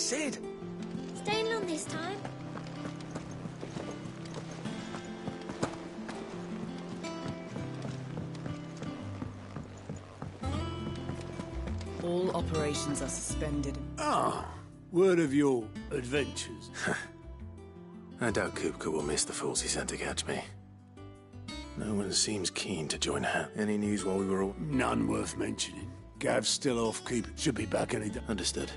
said. Staying long this time? All operations are suspended. Ah, word of your adventures. I doubt Kupka will miss the fools he sent to catch me. No one seems keen to join hand. Any news while we were all... None worth mentioning. Gav's still off keep. Should be back any day. Understood.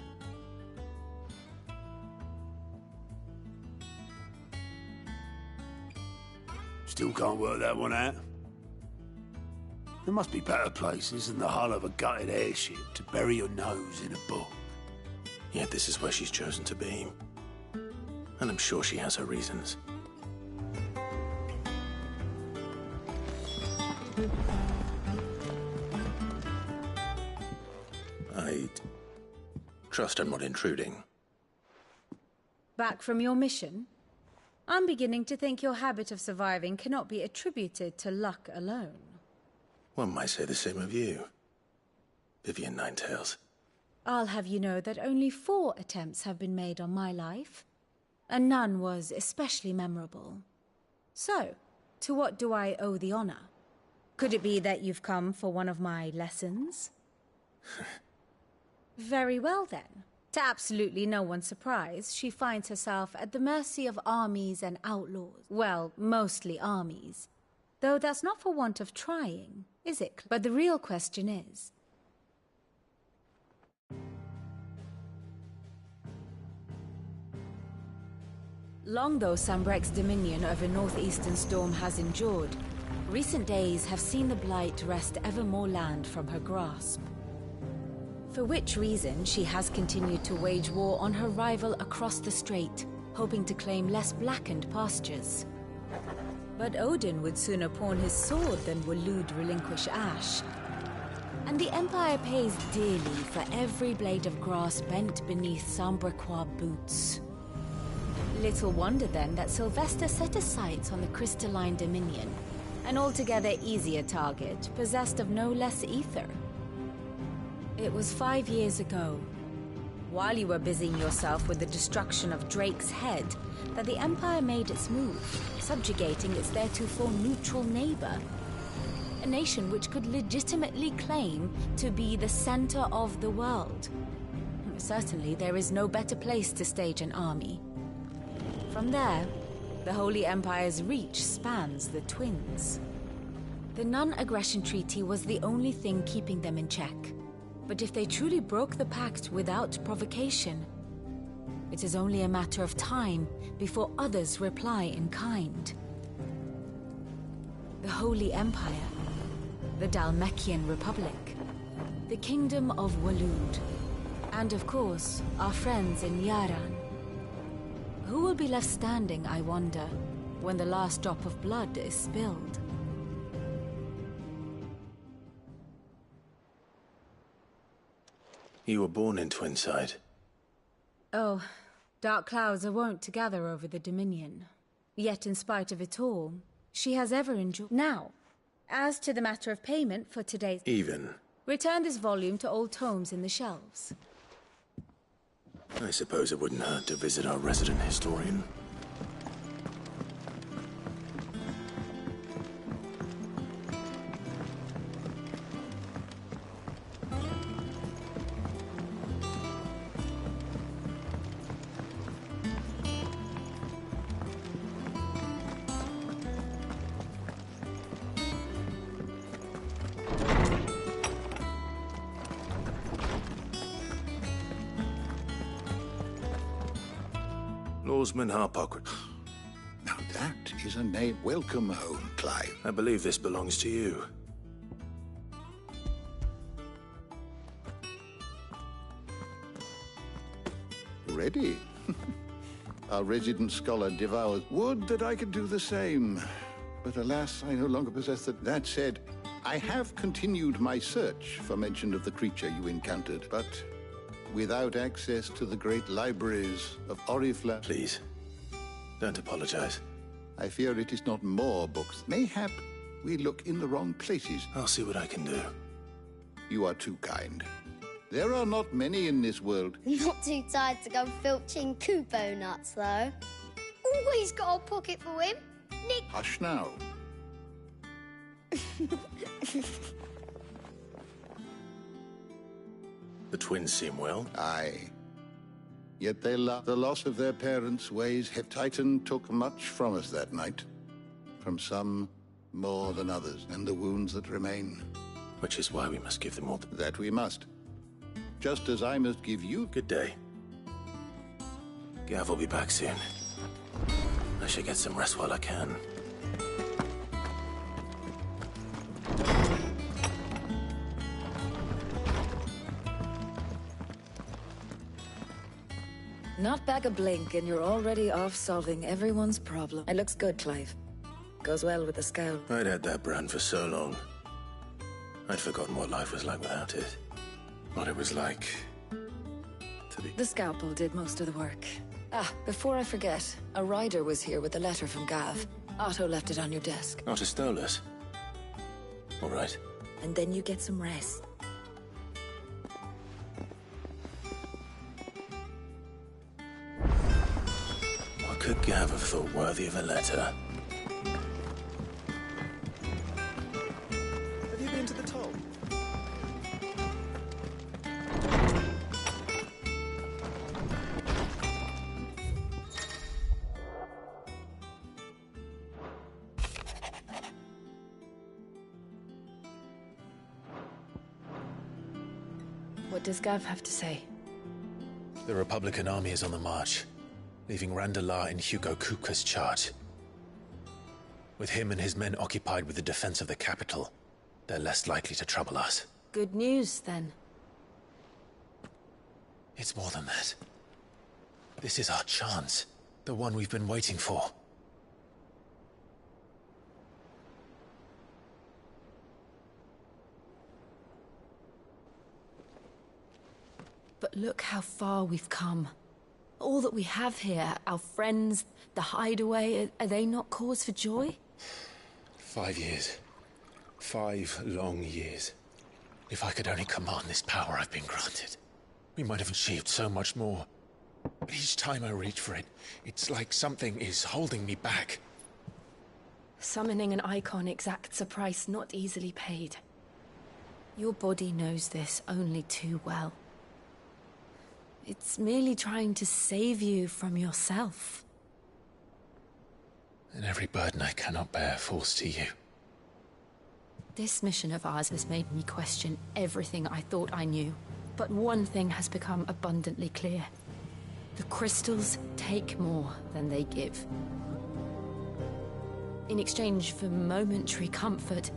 Still can't work that one out. There must be better places than the hull of a gutted airship to bury your nose in a book. Yet this is where she's chosen to be. And I'm sure she has her reasons. I trust I'm not intruding. Back from your mission? I'm beginning to think your habit of surviving cannot be attributed to luck alone. One might say the same of you, Vivian Ninetails. I'll have you know that only 4 attempts have been made on my life, and none was especially memorable. So, to what do I owe the honor? Could it be that you've come for one of my lessons? Very well then. To absolutely no one's surprise, she finds herself at the mercy of armies and outlaws. Well, mostly armies. Though that's not for want of trying, is it? But the real question is... Long though Sambrek's dominion over northeastern Storm has endured, recent days have seen the Blight wrest ever more land from her grasp. For which reason she has continued to wage war on her rival across the strait, hoping to claim less blackened pastures. But Odin would sooner pawn his sword than Waloed relinquish Ash. And the Empire pays dearly for every blade of grass bent beneath Sambrequois boots. Little wonder then that Sylvester set his sights on the Crystalline Dominion, an altogether easier target, possessed of no less ether. It was 5 years ago, while you were busying yourself with the destruction of Drake's head, that the Empire made its move, subjugating its theretofore neutral neighbor. A nation which could legitimately claim to be the center of the world. Certainly, there is no better place to stage an army. From there, the Holy Empire's reach spans the Twins. The non-aggression treaty was the only thing keeping them in check. But if they truly broke the pact without provocation, it is only a matter of time before others reply in kind. The Holy Empire, the Dhalmekian Republic, the Kingdom of Waloed, and of course, our friends in Yaran. Who will be left standing, I wonder, when the last drop of blood is spilled? You were born in Twinside. Oh, dark clouds are wont to gather over the Dominion. Yet in spite of it all, she has ever enjoyed... Now, as to the matter of payment for today's... Even. Return this volume to old tomes in the shelves. I suppose it wouldn't hurt to visit our resident historian. Lawsman Harpocrat. Now that is a name. Welcome home, Clive. I believe this belongs to you. Ready? Our resident scholar devours. Would that I could do the same. But alas, I no longer possess that. That said, I have continued my search for mention of the creature you encountered, but without access to the great libraries of Oriflamme. Please, don't apologize. I fear it is not more books. Mayhap we look in the wrong places. I'll see what I can do. You are too kind. There are not many in this world. Not too tired to go filching Kupo nuts, though. Always got a pocket for him. Nick. Hush now. The twins seem well. Aye. Yet the loss of their parents weighs heavy. Titan took much from us that night. From some more than others, and the wounds that remain. Which is why we must give them all That we must. Just as I must give you... Good day. Gav will be back soon. I should get some rest while I can. Not back a blink and you're already off solving everyone's problem. It looks good, Clive. Goes well with the scout. I'd had that brand for so long. I'd forgotten what life was like without it. What it was like to be... The scalpel did most of the work. Ah, before I forget, a rider was here with a letter from Gav. Otto left it on your desk. Otto stole it. All right. And then you get some rest. What could Gav have thought worthy of a letter? Have you been to the toll? What does Gav have to say? The Republican army is on the march, leaving Randalar in Hugo Kupka's charge. With him and his men occupied with the defense of the capital, they're less likely to trouble us. Good news, then. It's more than that. This is our chance. The one we've been waiting for. But look how far we've come. All that we have here, our friends, the hideaway, are they not cause for joy? 5 years. 5 long years. If I could only command this power I've been granted, we might have achieved so much more. But each time I reach for it, it's like something is holding me back. Summoning an icon exacts a price not easily paid. Your body knows this only too well. It's merely trying to save you from yourself. And every burden I cannot bear falls to you. This mission of ours has made me question everything I thought I knew. But one thing has become abundantly clear. The crystals take more than they give. In exchange for momentary comfort,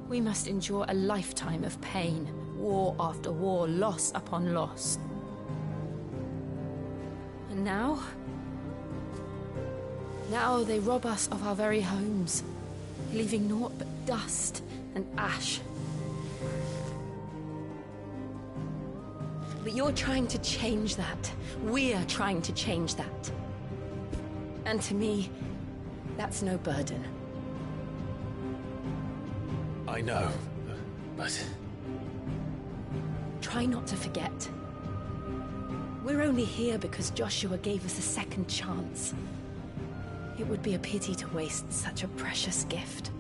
we must endure a lifetime of pain, war after war, loss upon loss. And now they rob us of our very homes, leaving naught but dust and ash. But you're trying to change that. We're trying to change that. And to me, that's no burden. I know, but... Try not to forget. We're only here because Joshua gave us a second chance. It would be a pity to waste such a precious gift.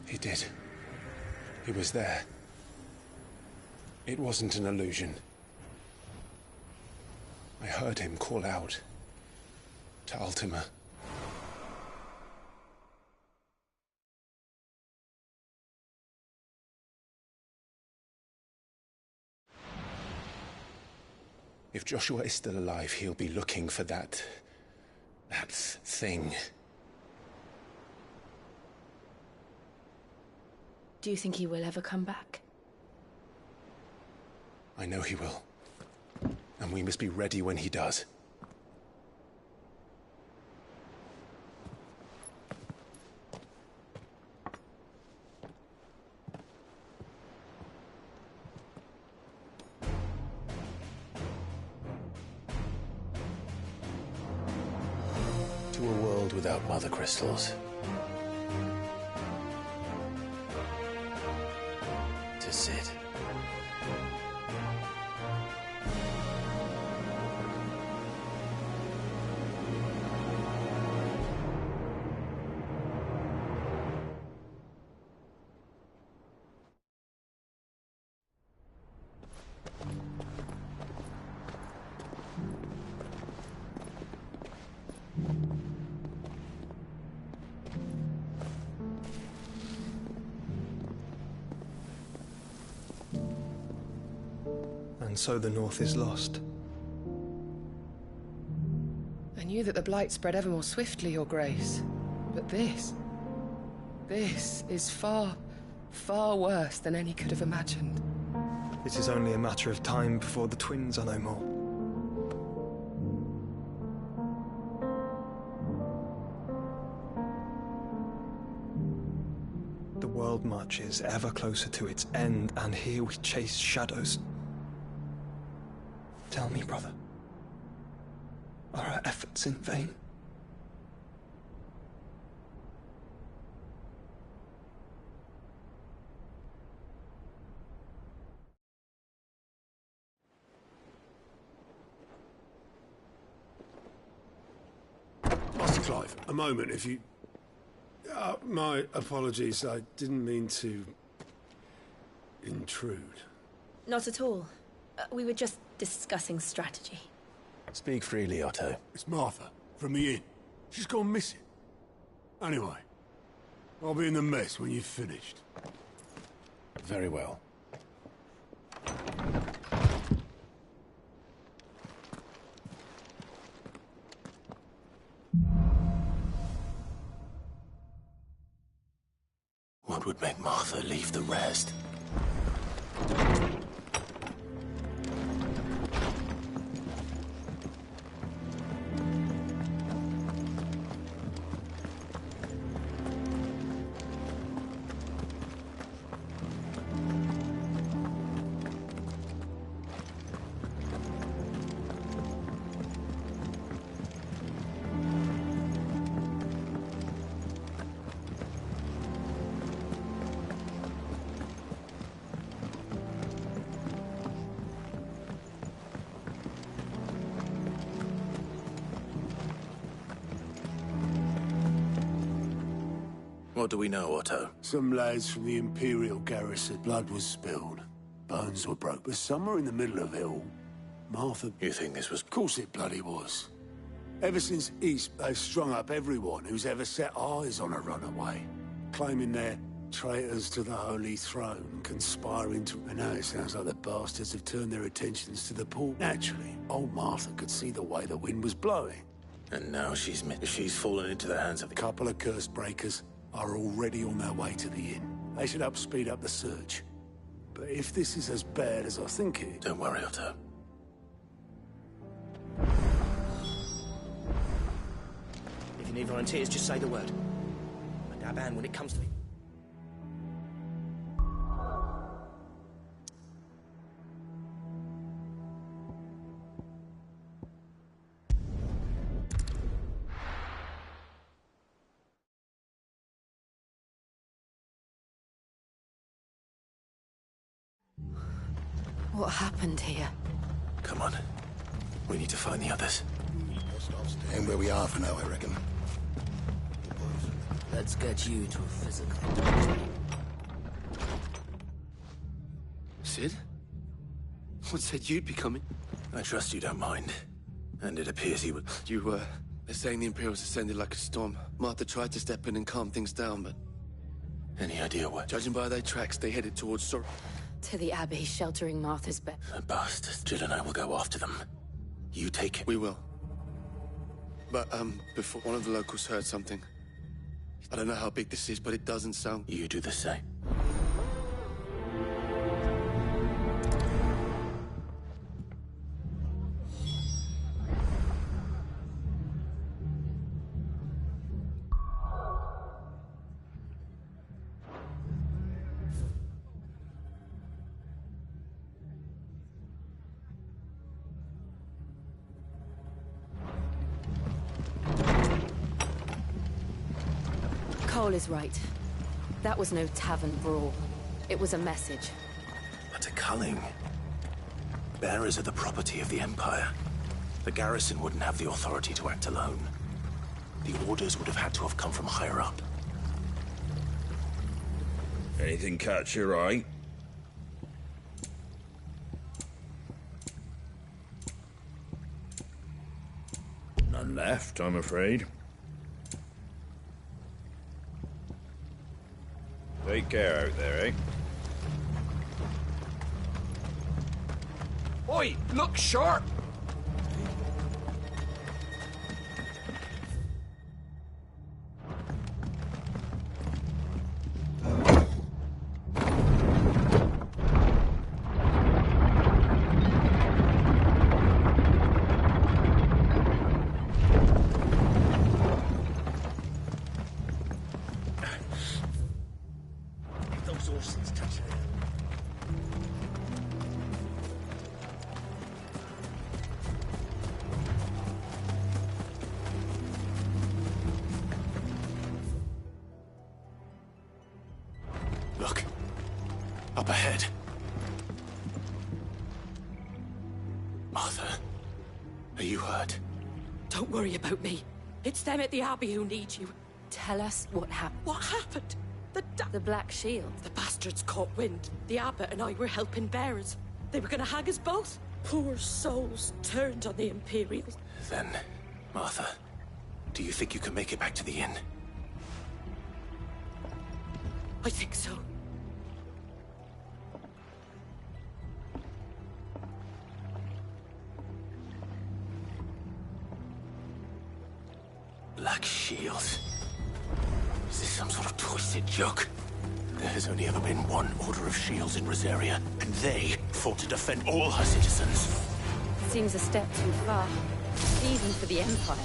He did. He was there. It wasn't an illusion. I heard him call out to Ultima. If Joshua is still alive, he'll be looking for that thing. Do you think he will ever come back? I know he will. And we must be ready when he does. To a world without mother crystals. to Sid. And so the North is lost. I knew that the Blight spread ever more swiftly, Your Grace. But this is far, far worse than any could have imagined. It is only a matter of time before the twins are no more. The world marches ever closer to its end, and here we chase shadows. Tell me, brother, are our efforts in vain? Master Clive, a moment, if you... my apologies, I didn't mean to... intrude. Not at all. We were just discussing strategy. Speak freely, Otto. It's Martha, from the inn. She's gone missing. Anyway, I'll be in the mess when you've finished. Very well. What would make Martha leave the rest? What do we know, Otto? Some lads from the Imperial garrison. Blood was spilled. Bones were broke. But somewhere in the middle of it all, Martha... You think this was... Of course it bloody was. Ever since East, they've strung up everyone who's ever set eyes on a runaway, claiming they're traitors to the Holy Throne, conspiring to... And now it sounds like the bastards have turned their attentions to the port. Naturally, old Martha could see the way the wind was blowing. And now she's fallen into the hands of the... A couple of curse breakers are already on their way to the inn. They should speed up the search. But if this is as bad as I think it... Don't worry, Otto. If you need volunteers, just say the word. And our band when it comes to it. What happened here? Come on. We need to find the others. Staying where we are for now, I reckon. Let's get you to a physical. Sid? What said you'd be coming? I trust you don't mind. And it appears he would... You were. They're saying the Imperials ascended like a storm. Martha tried to step in and calm things down, but... Any idea where? Judging by their tracks, they headed towards Sor... To the Abbey, sheltering Martha's bed. The bastards. Jill and I will go after them. You take it. We will. But, before one of the locals heard something. I don't know how big this is, but it doesn't sound... You do the same. Cole is right. That was no tavern brawl. It was a message. Dr. Culling. Bearers are the property of the Empire. The garrison wouldn't have the authority to act alone. The orders would have had to have come from higher up. Anything catch your eye? None left, I'm afraid. Take care out there, eh? Oi, look sharp! Those horses touch the Look. Up ahead. Martha, are you hurt? Don't worry about me. It's them at the Abbey who need you. Tell us what happened. What happened? The Black Shield. The bastards caught wind. The Abbot and I were helping bearers. They were gonna hang us both. Poor souls turned on the Imperials. Then, Martha, do you think you can make it back to the inn? I think so. Black Shield. Is this some sort of twisted joke? There has only ever been one Order of Shields in Rosaria, and they fought to defend all her citizens. Seems a step too far, even for the Empire.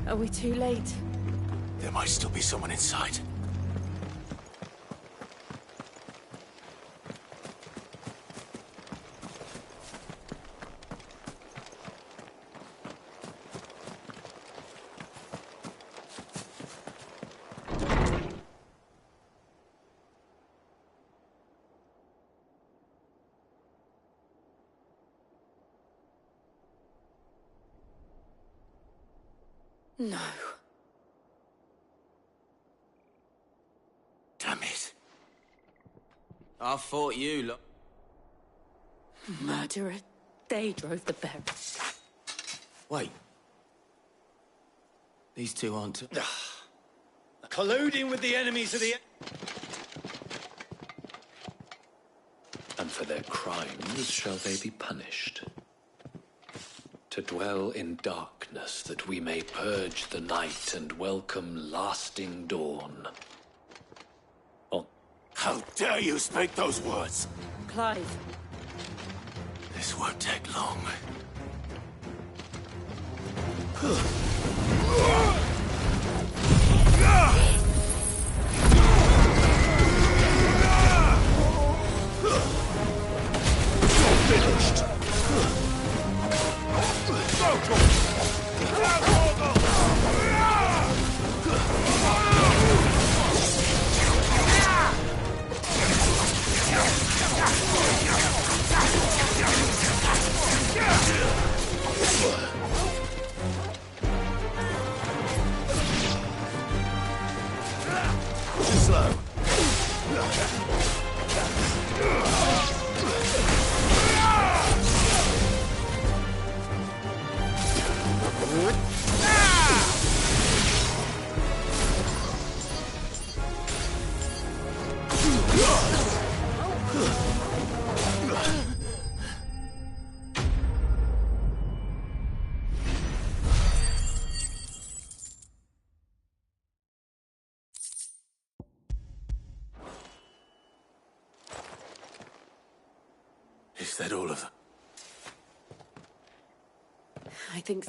Are we too late? There might still be someone inside. No. Damn it. I thought you look. Murderer. They drove the bear. Wait. These two aren't. Colluding with the enemies of the... And for their crimes shall they be punished. To dwell in darkness, that we may purge the night and welcome lasting dawn. Oh. How dare you speak those words? Clive. This won't take long. Finished. said all of them. I think...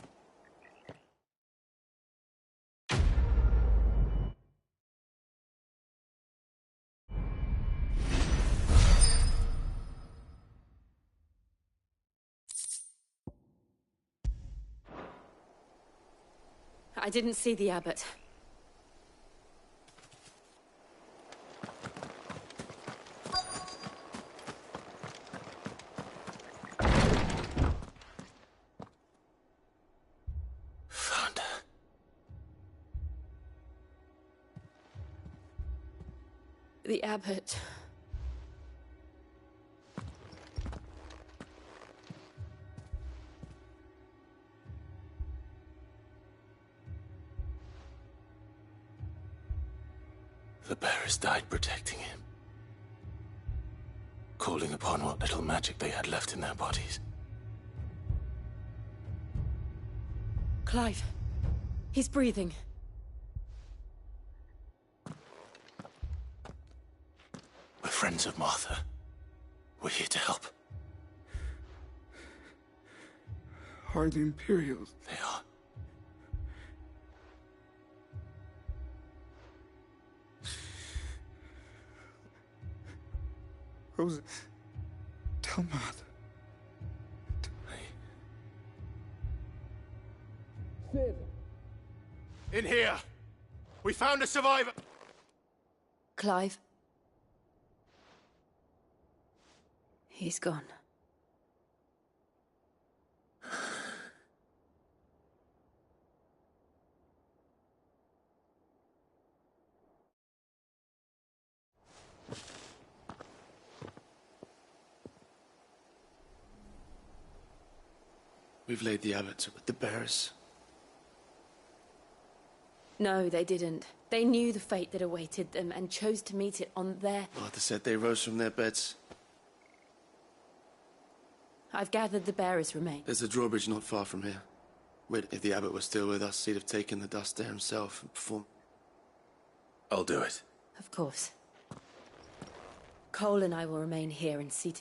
I didn't see the abbot. Found her. The abbot... The bearers died protecting him. Calling upon what little magic they had left in their bodies. Clive. He's breathing. We're friends of Martha. We're here to help. Are the Imperials? They are. Rosa, tell Martha. Sid! In here! We found a survivor! Clive. He's gone. We've laid the abbots with the bearers. No, they didn't. They knew the fate that awaited them and chose to meet it on their... Martha said they rose from their beds. I've gathered the bearers' remains. There's a drawbridge not far from here. Wait, if the abbot was still with us, he'd have taken the dust there himself and performed... I'll do it. Of course. Cole and I will remain here and see...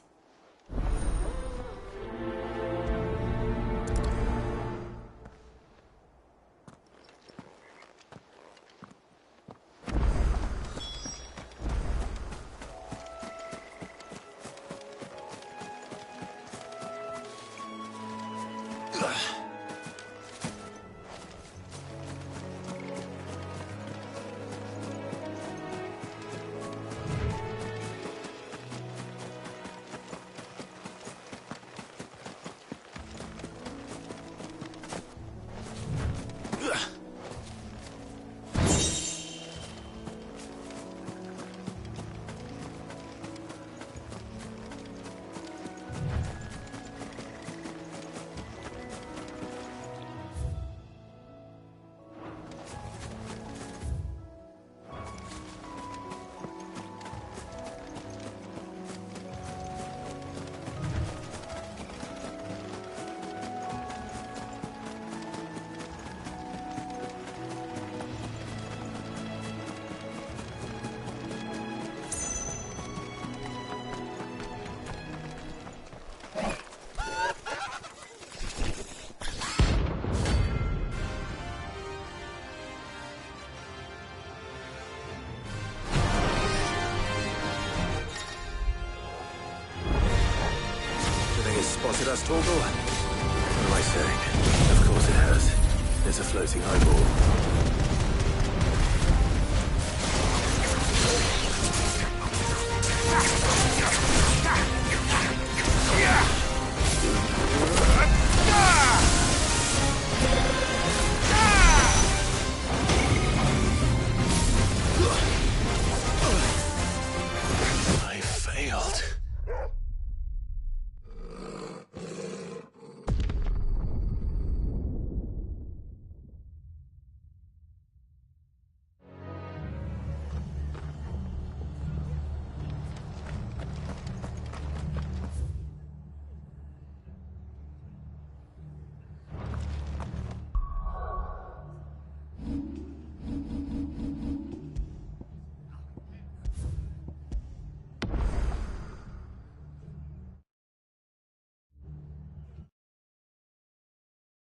Spotted us, Torgal? What am I saying? Of course it has. There's a floating eyeball.